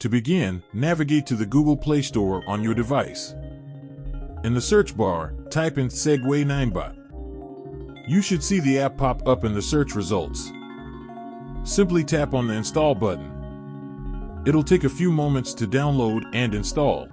To begin, navigate to the Google Play Store on your device. In the search bar, type in Segway-Ninebot. You should see the app pop up in the search results. Simply tap on the install button. It'll take a few moments to download and install.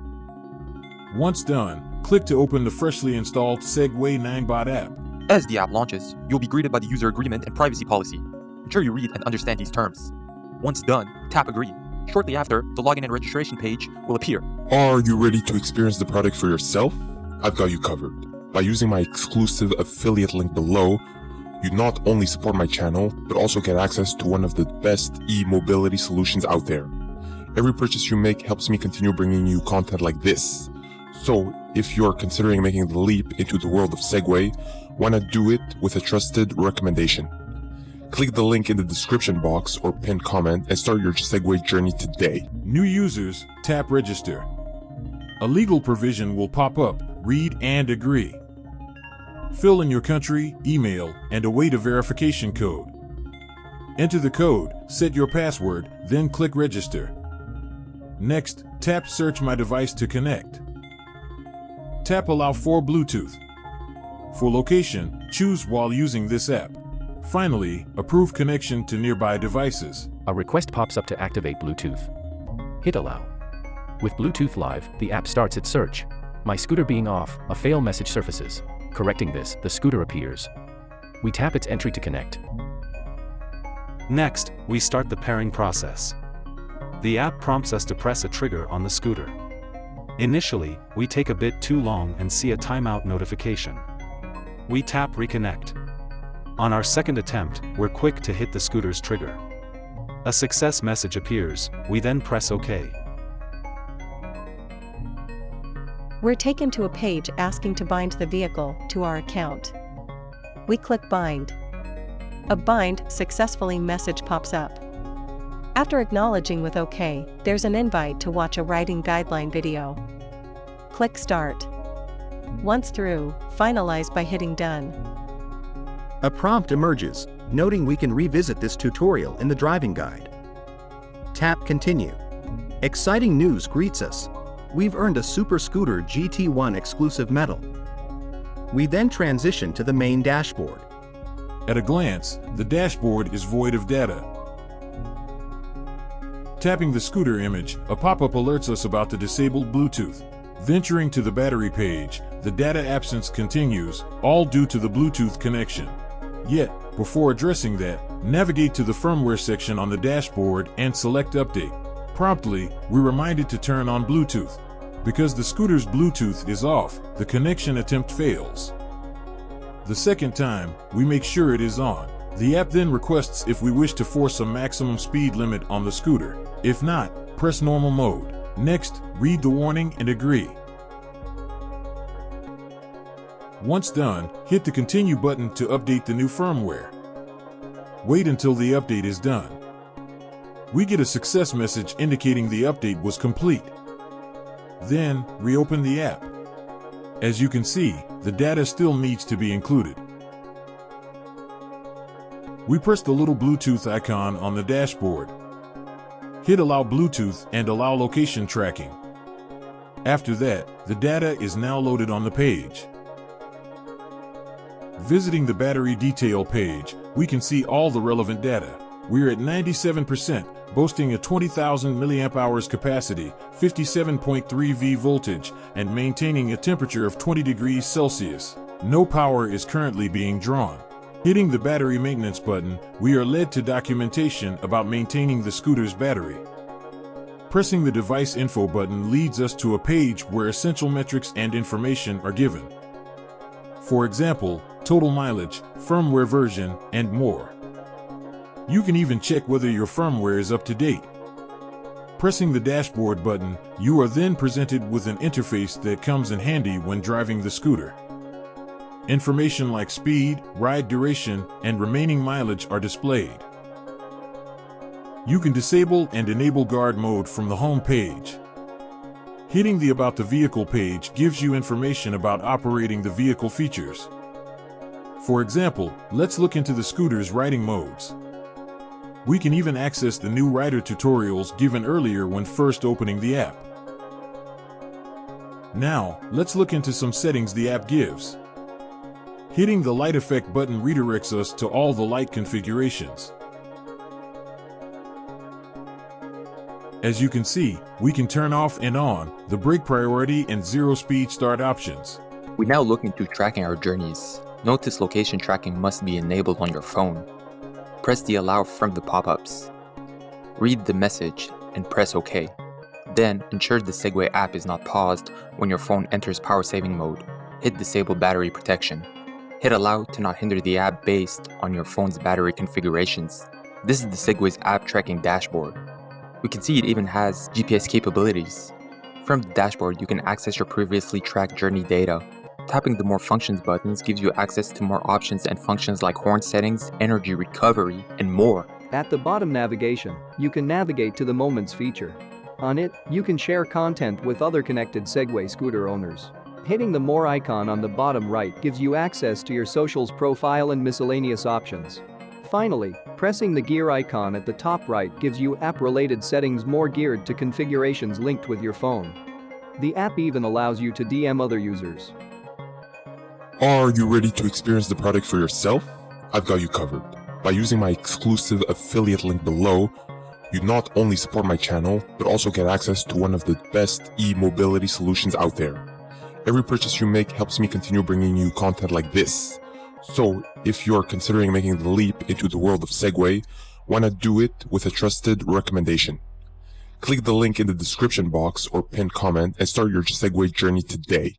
Once done, click to open the freshly installed Segway-Ninebot app. As the app launches, you'll be greeted by the user agreement and privacy policy. Ensure you read and understand these terms. Once done, tap Agree. Shortly after, the login and registration page will appear. Are you ready to experience the product for yourself? I've got you covered. By using my exclusive affiliate link below, you not only support my channel, but also get access to one of the best e-mobility solutions out there. Every purchase you make helps me continue bringing you content like this. So, if you're considering making the leap into the world of Segway, why not do it with a trusted recommendation? Click the link in the description box or pinned comment and start your Segway journey today. New users, tap Register. A legal provision will pop up. Read and agree. Fill in your country, email, and await a verification code. Enter the code, set your password, then click Register. Next, tap Search My Device to connect. Tap Allow for Bluetooth. For location, choose while using this app. Finally, approve connection to nearby devices. A request pops up to activate Bluetooth. Hit Allow. With Bluetooth Live, the app starts its search. My scooter being off, a fail message surfaces. Correcting this, the scooter appears. We tap its entry to connect. Next, we start the pairing process. The app prompts us to press a trigger on the scooter. Initially, we take a bit too long and see a timeout notification. We tap Reconnect. On our second attempt, we're quick to hit the scooter's trigger. A success message appears, we then press OK. We're taken to a page asking to bind the vehicle to our account. We click Bind. A Bind Successfully message pops up. After acknowledging with OK, there's an invite to watch a riding guideline video. Click Start. Once through, finalize by hitting Done. A prompt emerges, noting we can revisit this tutorial in the driving guide. Tap Continue. Exciting news greets us. We've earned a SuperScooter GT1 exclusive medal. We then transition to the main dashboard. At a glance, the dashboard is void of data. Tapping the scooter image, a pop-up alerts us about the disabled Bluetooth. Venturing to the battery page, the data absence continues, all due to the Bluetooth connection. Yet, before addressing that, navigate to the firmware section on the dashboard and select Update. Promptly, we're reminded to turn on Bluetooth. Because the scooter's Bluetooth is off, the connection attempt fails. The second time, we make sure it is on. The app then requests if we wish to force a maximum speed limit on the scooter. If not, press normal mode. Next, read the warning and agree. Once done, hit the Continue button to update the new firmware. Wait until the update is done. We get a success message indicating the update was complete. Then, reopen the app. As you can see, the data still needs to be included. We press the little Bluetooth icon on the dashboard. Hit Allow Bluetooth and allow location tracking. After that, the data is now loaded on the page. Visiting the battery detail page, we can see all the relevant data. We're at 97%, boasting a 20,000 mAh capacity, 57.3 V voltage, and maintaining a temperature of 20 degrees Celsius. No power is currently being drawn. Hitting the battery maintenance button, we are led to documentation about maintaining the scooter's battery. Pressing the device info button leads us to a page where essential metrics and information are given. For example, total mileage, firmware version, and more. You can even check whether your firmware is up to date. Pressing the dashboard button, you are then presented with an interface that comes in handy when driving the scooter. Information like speed, ride duration, and remaining mileage are displayed. You can disable and enable guard mode from the home page. Hitting the About the Vehicle page gives you information about operating the vehicle features. For example, let's look into the scooter's riding modes. We can even access the new rider tutorials given earlier when first opening the app. Now, let's look into some settings the app gives. Hitting the light effect button redirects us to all the light configurations. As you can see, we can turn off and on the brake priority and 0-speed start options. We now look into tracking our journeys. Notice location tracking must be enabled on your phone. Press the allow from the pop-ups. Read the message and press OK. Then ensure the Segway app is not paused when your phone enters power saving mode. Hit disable battery protection. Hit allow to not hinder the app based on your phone's battery configurations. This is the Segway's app tracking dashboard. We can see it even has GPS capabilities. From the dashboard, you can access your previously tracked journey data. Tapping the More Functions buttons gives you access to more options and functions like horn settings, energy recovery, and more. At the bottom navigation, you can navigate to the Moments feature. On it, you can share content with other connected Segway scooter owners. Hitting the More icon on the bottom right gives you access to your socials profile and miscellaneous options. Finally, pressing the gear icon at the top right gives you app-related settings more geared to configurations linked with your phone. The app even allows you to DM other users. Are you ready to experience the product for yourself? I've got you covered. By using my exclusive affiliate link below, you not only support my channel, but also get access to one of the best e-mobility solutions out there. Every purchase you make helps me continue bringing you content like this. So, if you're considering making the leap into the world of Segway, why not do it with a trusted recommendation? Click the link in the description box or pinned comment and start your Segway journey today.